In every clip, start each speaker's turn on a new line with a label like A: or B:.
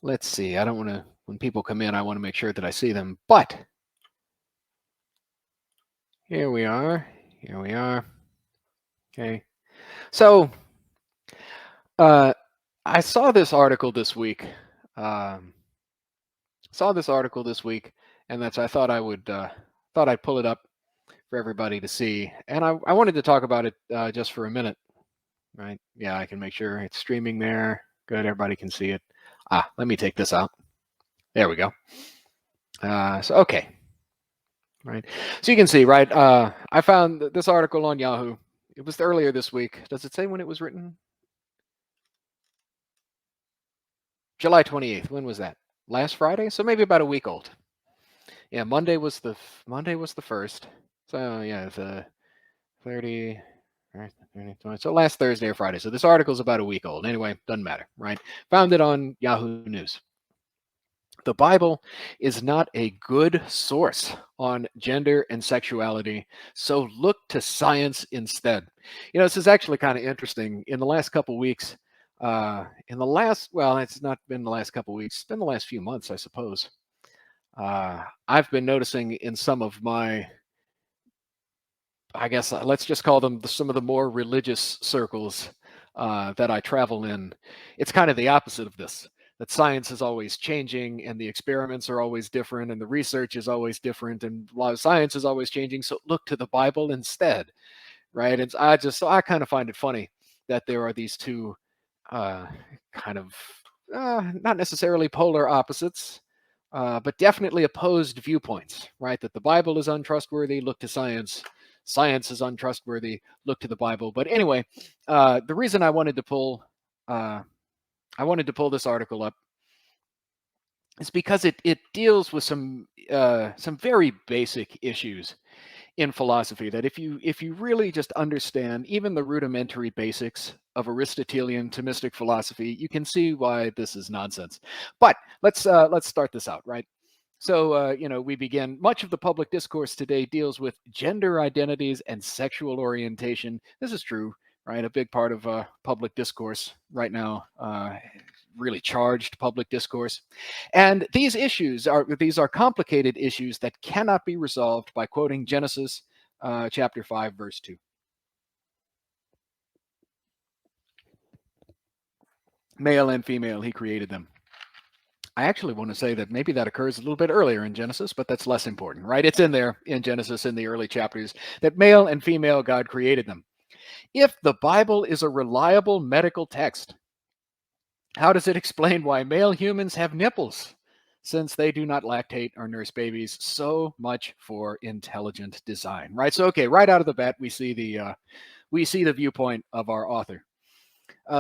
A: Let's see. I don't want to, when people come in, I want to make sure that I see them. But here we are. Here we are. Okay. So uh, I saw this article this week. Um, saw this article this week, and that's I thought thought I'd pull it up for everybody to see, and I wanted to talk about it just for a minute. Right? Yeah, I can make sure it's streaming there. Good, everybody can see it. Let me take this out. There we go. So okay, right. So you can see, right? I found this article on Yahoo. It was earlier this week. Does it say when it was written? July 28th. When was that? Last Friday? So maybe about a week old. Yeah, Monday was the first. So yeah, it's 30, right, 30, 20. So last Thursday or Friday. So this article's about a week old. Anyway, doesn't matter, right? Found it on Yahoo News. The Bible is not a good source on gender and sexuality, so look to science instead. This is actually kind of interesting. In the last couple weeks, well, it's not been the last couple weeks, it's been the last few months, I suppose. I've been noticing in some of my, I guess, let's just call them some of the more religious circles that I travel in. It's kind of the opposite of this. That science is always changing, and the experiments are always different, and the research is always different, and a lot of science is always changing. So look to the Bible instead, right? And I kind of find it funny that there are these two uh, kind of not necessarily polar opposites, but definitely opposed viewpoints, right? That the Bible is untrustworthy, look to science. Science is untrustworthy, look to the Bible. But anyway, the reason uh, I wanted to pull this article up is because it deals with some very basic issues in philosophy that if you really just understand even the rudimentary basics of Aristotelian Thomistic philosophy, you can see why this is nonsense. But let's start this out, right? So we begin. Much of the public discourse today deals with gender identities and sexual orientation. This is true, right? A big part of public discourse right now. Really charged public discourse. And these are complicated issues that cannot be resolved by quoting Genesis chapter 5, verse 2. Male and female, he created them. I actually want to say that maybe that occurs a little bit earlier in Genesis, but that's less important, right? It's in there in Genesis in the early chapters that male and female God created them. If the Bible is a reliable medical text, how does it explain why male humans have nipples? Since they do not lactate or nurse babies, so much for intelligent design, right? So, okay, right out of the bat, we see the viewpoint of our author.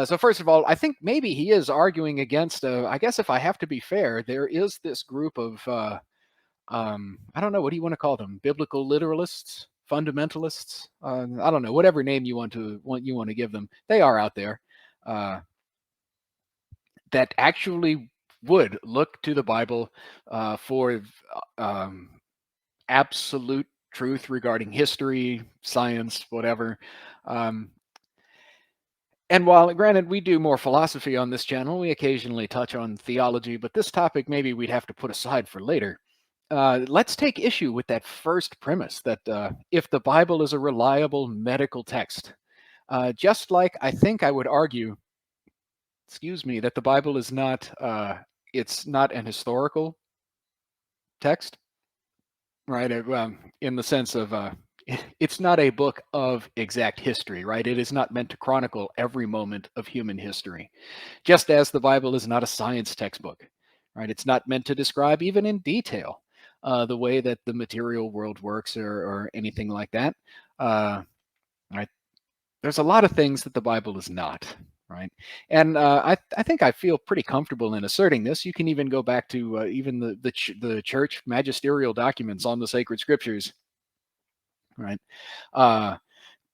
A: So, first of all, I think maybe he is arguing against. I guess if I have to be fair, there is this group of I don't know, what do you want to call them? Biblical literalists, fundamentalists. I don't know, whatever name you want to give them. They are out there. Uh, that actually would look to the Bible for um, absolute truth regarding history, science, whatever. Um, and while, granted, we do more philosophy on this channel, we occasionally touch on theology, but this topic maybe we'd have to put aside for later. Let's take issue with that first premise that if the Bible is a reliable medical text, just like I think I would argue, excuse me, that the Bible is not it's not an historical text, right? In the sense of it's not a book of exact history, right? It is not meant to chronicle every moment of human history, just as the Bible is not a science textbook, right? It's not meant to describe even in detail the way that the material world works or anything like that. Uh, right? There's a lot of things that the Bible is not, right? And I think I feel pretty comfortable in asserting this. You can even go back to even the church magisterial documents on the sacred scriptures, right? Uh,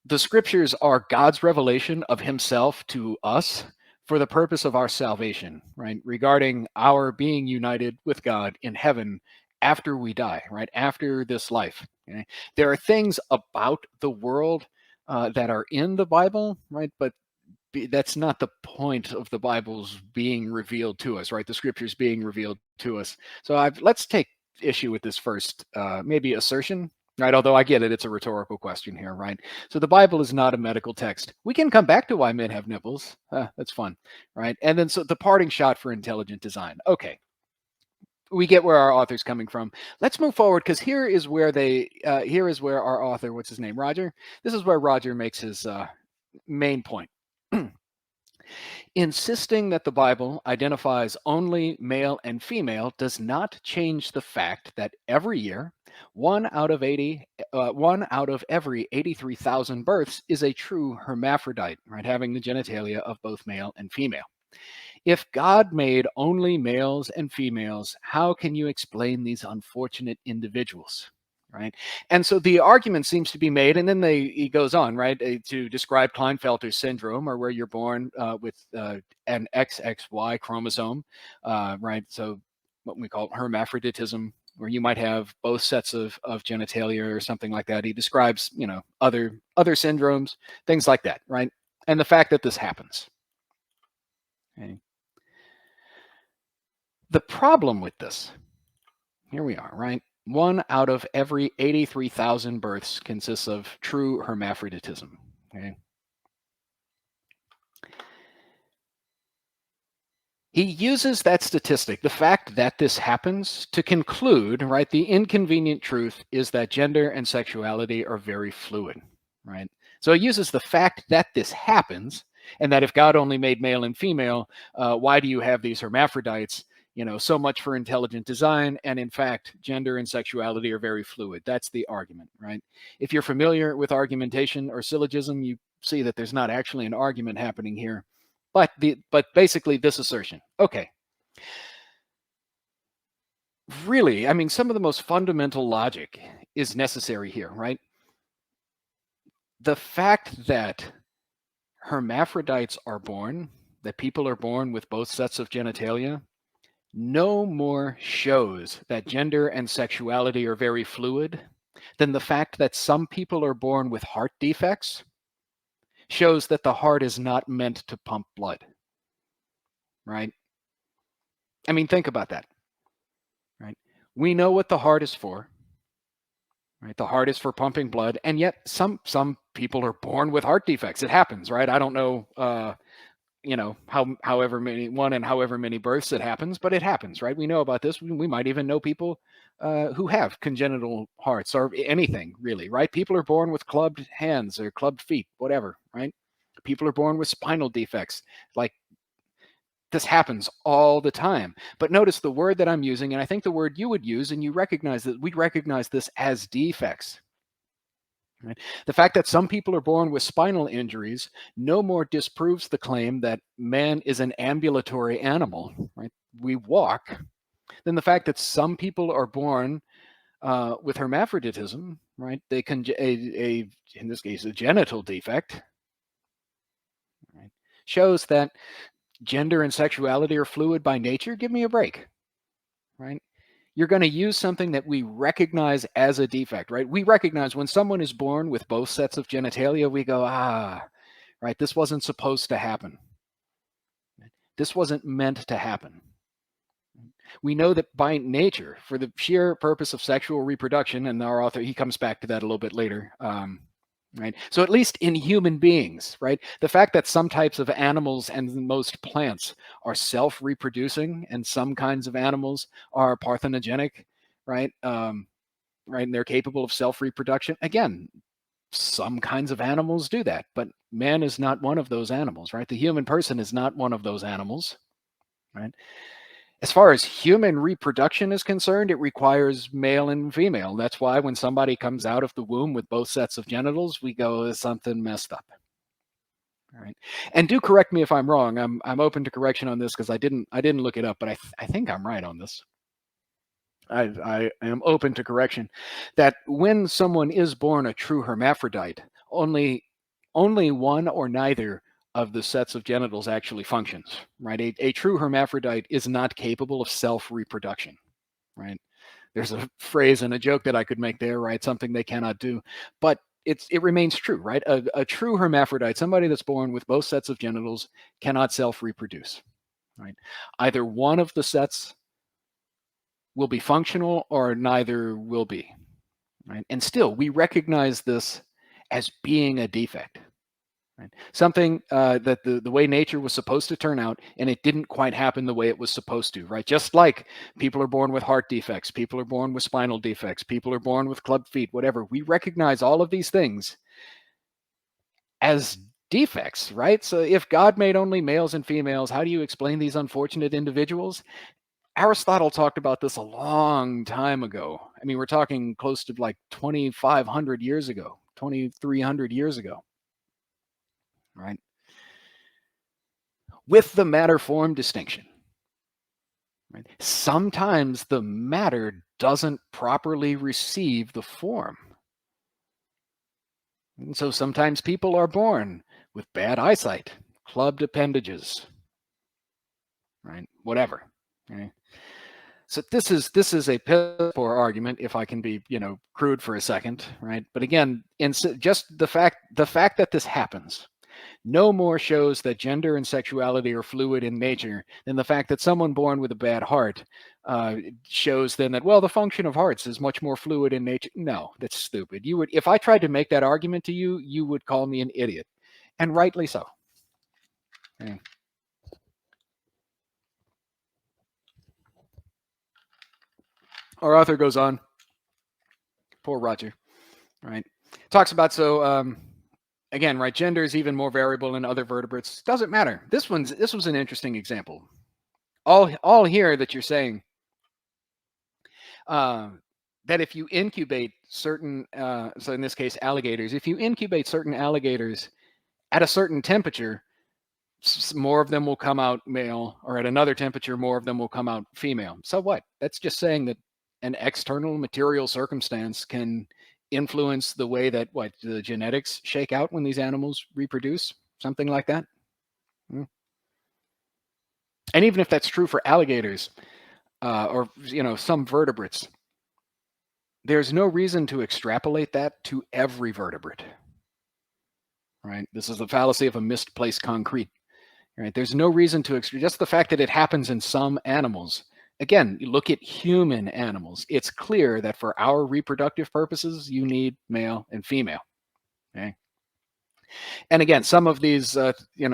A: the scriptures are God's revelation of Himself to us for the purpose of our salvation, right? Regarding our being united with God in heaven after we die, right? After this life. Okay? There are things about the world that are in the Bible, right? But that's not the point of the Bible's being revealed to us, right? The scriptures being revealed to us. So let's take issue with this first, maybe assertion, right? Although I get it, it's a rhetorical question here, right? So the Bible is not a medical text. We can come back to why men have nipples. That's fun, right? And then so the parting shot for intelligent design. Okay, we get where our author's coming from. Let's move forward because here is where our author, what's his name, Roger. This is where Roger makes his main point. Insisting that the Bible identifies only male and female does not change the fact that every year, one out of every 83,000 births is a true hermaphrodite, right, having the genitalia of both male and female. If God made only males and females, how can you explain these unfortunate individuals? Right. And so the argument seems to be made, and then he goes on, right, to describe Klinefelter's syndrome, or where you're born with an XXY chromosome, right? So what we call hermaphroditism, where you might have both sets of genitalia or something like that. He describes, other syndromes, things like that, right? And the fact that this happens. Okay. The problem with this, here we are, right? One out of every 83,000 births consists of true hermaphroditism. Okay. He uses that statistic, the fact that this happens, to conclude, right, the inconvenient truth is that gender and sexuality are very fluid, right? So he uses the fact that this happens, and that if God only made male and female, why do you have these hermaphrodites? So much for intelligent design. And in fact, gender and sexuality are very fluid. That's the argument, right? If you're familiar with argumentation or syllogism, you see that there's not actually an argument happening here, but basically this assertion. Okay. Really, I mean, some of the most fundamental logic is necessary here, right? The fact that hermaphrodites are born, that people are born with both sets of genitalia, no more shows that gender and sexuality are very fluid than the fact that some people are born with heart defects shows that the heart is not meant to pump blood, right? I mean, think about that, right? We know what the heart is for, right? The heart is for pumping blood, and yet some people are born with heart defects. It happens, right? I don't know however many births it happens, but it happens, right? We know about this. We might even know people who have congenital hearts or anything, really, right? People are born with clubbed hands or clubbed feet, whatever, right? People are born with spinal defects. Like, this happens all the time. But notice the word that I'm using, and I think the word you would use, and you recognize that we recognize this as defects. Right? The fact that some people are born with spinal injuries no more disproves the claim that man is an ambulatory animal, right? We walk, than the fact that some people are born with hermaphroditism, right? They can in this case a genital defect, right? Shows that gender and sexuality are fluid by nature. Give me a break, right? You're going to use something that we recognize as a defect, right? We recognize when someone is born with both sets of genitalia, we go, right, this wasn't supposed to happen. This wasn't meant to happen. We know that by nature, for the sheer purpose of sexual reproduction, and our author, he comes back to that a little bit later, right? So at least in human beings, right, the fact that some types of animals and most plants are self-reproducing and some kinds of animals are parthenogenic, right, right, and they're capable of self-reproduction. Again, some kinds of animals do that, but man is not one of those animals, right? The human person is not one of those animals, right? As far as human reproduction is concerned, it requires male and female. That's why when somebody comes out of the womb with both sets of genitals, we go, "Is something messed up?" All right. And do correct me if I'm wrong. I'm open to correction on this because I didn't look it up, but I think I'm right on this. I am open to correction. That when someone is born a true hermaphrodite, only one or neither of the sets of genitals actually functions, right? A true hermaphrodite is not capable of self-reproduction, right? There's a phrase and a joke that I could make there, right? Something they cannot do. But it remains true, right? A true hermaphrodite, somebody that's born with both sets of genitals, cannot self-reproduce, right? Either one of the sets will be functional or neither will be, right? And still, we recognize this as being a defect, right? Something that the way nature was supposed to turn out, and it didn't quite happen the way it was supposed to, right? Just like people are born with heart defects, people are born with spinal defects, people are born with club feet, whatever. We recognize all of these things as defects, right? So if God made only males and females, how do you explain these unfortunate individuals? Aristotle talked about this a long time ago. I mean, we're talking close to like 2,500 years ago, 2,300 years ago, right? With the matter form distinction. Right? Sometimes the matter doesn't properly receive the form. And so sometimes people are born with bad eyesight, clubbed appendages, right? Whatever. Okay? So this is a piss poor argument, if I can be, crude for a second, right? But again, just the fact that this happens no more shows that gender and sexuality are fluid in nature than the fact that someone born with a bad heart shows then that, well, the function of hearts is much more fluid in nature. No, that's stupid. You would, if I tried to make that argument to you, you would call me an idiot, and rightly so. Yeah. Our author goes on, poor Roger, right? Talks about, again, right, gender is even more variable in other vertebrates. Doesn't matter. This was an interesting example. All here that you're saying that if you incubate certain, so in this case, alligators, if you incubate certain alligators at a certain temperature, more of them will come out male, or at another temperature, more of them will come out female. So what? That's just saying that an external material circumstance can influence the way that the genetics shake out when these animals reproduce, something like that. And even if that's true for alligators, or some vertebrates, there's no reason to extrapolate that to every vertebrate. Right? This is the fallacy of a misplaced concrete. Right? There's no reason to just the fact that it happens in some animals. Again, you look at human animals. It's clear that for our reproductive purposes, you need male and female. Okay? And again, some of these,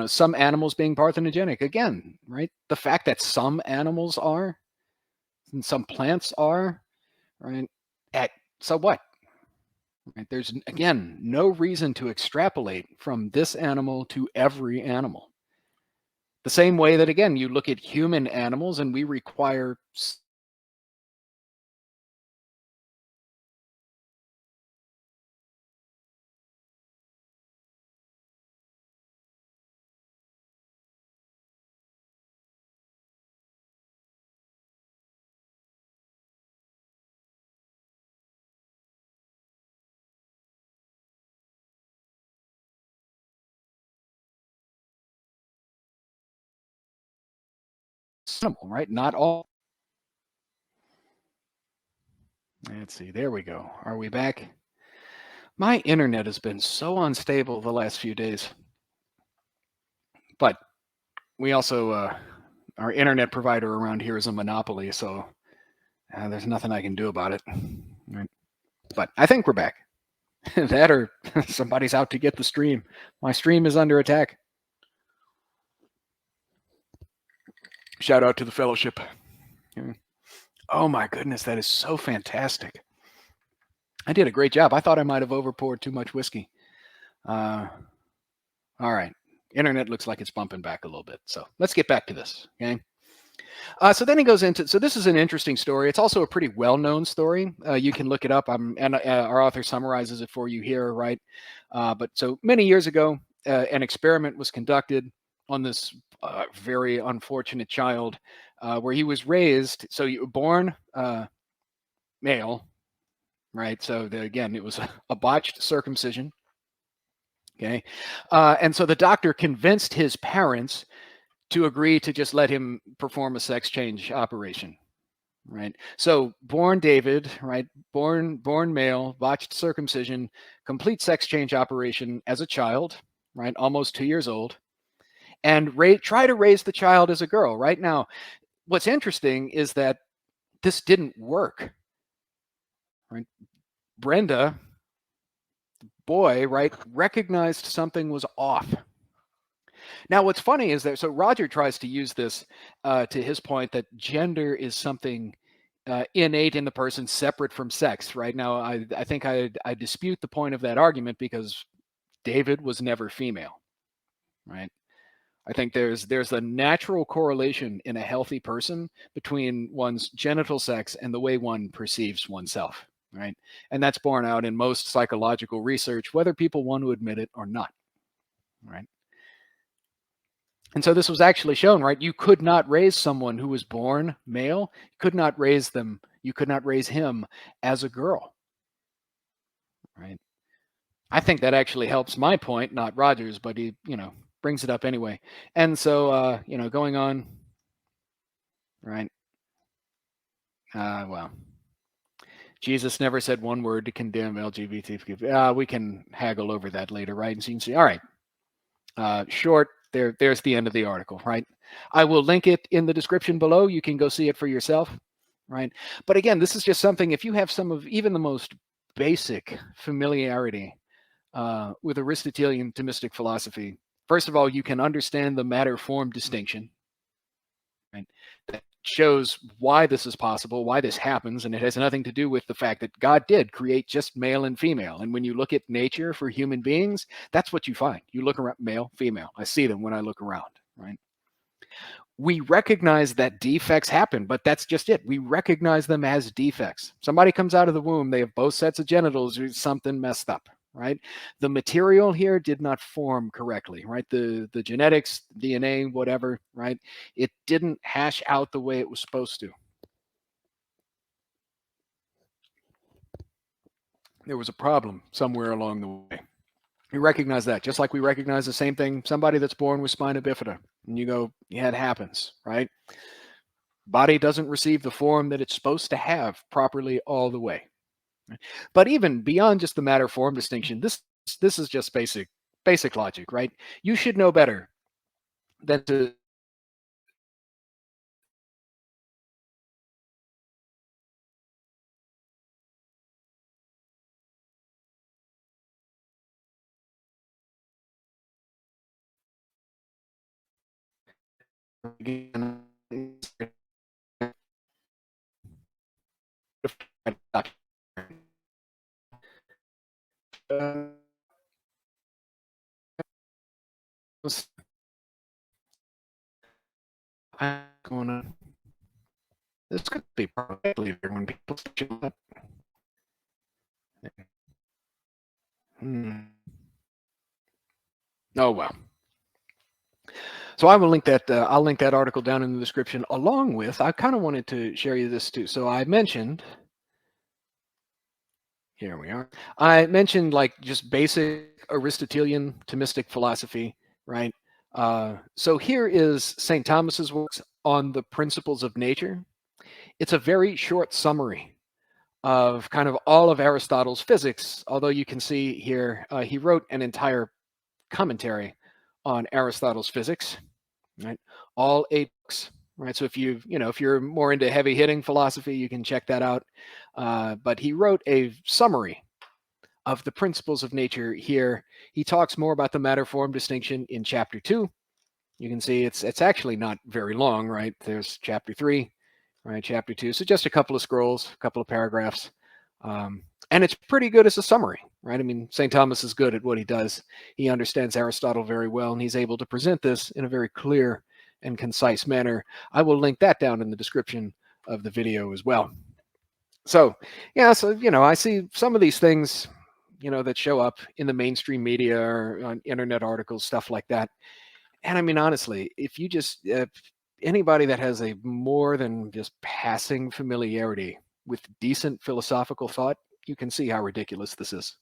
A: some animals being parthenogenic. Again, right? The fact that some animals are, and some plants are, right? So what? Right? There's, again, no reason to extrapolate from this animal to every animal. The same way that, again, you look at human animals and we require animal, right? Not all. Let's see. There we go. Are we back? My internet has been so unstable the last few days. But we also, our internet provider around here is a monopoly, so there's nothing I can do about it. Right? But I think we're back. That or somebody's out to get the stream. My stream is under attack. Shout out to the fellowship. Oh my goodness, that is so fantastic. I did a great job. I thought I might have overpoured too much whiskey. All right. Internet looks like it's bumping back a little bit. So let's get back to this. Okay. So then he goes into, so this is an interesting story. It's also a pretty well-known story. You can look it up. And our author summarizes it for you here, right? But so many years ago, an experiment was conducted on this very unfortunate child where he was raised. So you were born male, right? So again, it was a botched circumcision. Okay. And so the doctor convinced his parents to agree to just let him perform a sex change operation. right? So born David, right? Born male, botched circumcision, complete sex change operation as a child, right? Almost 2 years old, and try to raise the child as a girl. Right now, what's interesting is that this didn't work. Right? Brenda, boy, right, recognized something was off. Now, what's funny is that so Roger tries to use this to his point that gender is something innate in the person, separate from sex. Right now, I think I dispute the point of that argument because David was never female. Right. I think there's a natural correlation in a healthy person between one's genital sex and the way one perceives oneself. Right. And that's borne out in most psychological research, whether people want to admit it or not. Right. And so this was actually shown, right? You could not raise someone who was born male, you could not raise him as a girl, right? I think that actually helps my point, not Rogers, but he, brings it up anyway. And so, going on, right? Well, Jesus never said one word to condemn LGBT. We can haggle over that later, right? And so you can see, all right, short, there's the end of the article, right? I will link it in the description below. You can go see it for yourself, right? But again, this is just something, if you have some of even the most basic familiarity with Aristotelian Thomistic philosophy, first of all, you can understand the matter-form distinction, right? That shows why this is possible, why this happens, and it has nothing to do with the fact that God did create just male and female. And when you look at nature for human beings, that's what you find. You look around, male, female. I see them when I look around, right? We recognize that defects happen, but that's just it. We recognize them as defects. Somebody comes out of the womb, they have both sets of genitals, or something messed up, right? The material here did not form correctly, right? The genetics, DNA, whatever, right? It didn't hash out the way it was supposed to. There was a problem somewhere along the way. We recognize that, just like we recognize the same thing, somebody that's born with spina bifida, and you go, yeah, it happens, right? Body doesn't receive the form that it's supposed to have properly all the way. But even beyond just the matter form distinction, this is just basic logic, right? You should know better than to going on. This could be probably when people show up. Hmm. Oh well. So I will link that. I'll link that article down in the description, along with. I kind of wanted to share you this too. So I mentioned. Here we are. I mentioned like just basic Aristotelian Thomistic philosophy, right? So here is St. Thomas's works on the principles of nature. It's a very short summary of kind of all of Aristotle's physics, although you can see here he wrote an entire commentary on Aristotle's physics, right? All 8 books, right? So if you're more into heavy hitting philosophy, you can check that out. But he wrote a summary of the principles of nature here. He talks more about the matter form distinction in chapter 2. You can see it's actually not very long, right? There's chapter 3, right? Chapter 2. So just a couple of scrolls, a couple of paragraphs. And it's pretty good as a summary, right? I mean, St. Thomas is good at what he does. He understands Aristotle very well, and he's able to present this in a very clear and concise manner. I will link that down in the description of the video as well. So, yeah, so, I see some of these things, that show up in the mainstream media or on internet articles, stuff like that. And I mean, honestly, if you just, anybody that has a more than just passing familiarity with decent philosophical thought, you can see how ridiculous this is.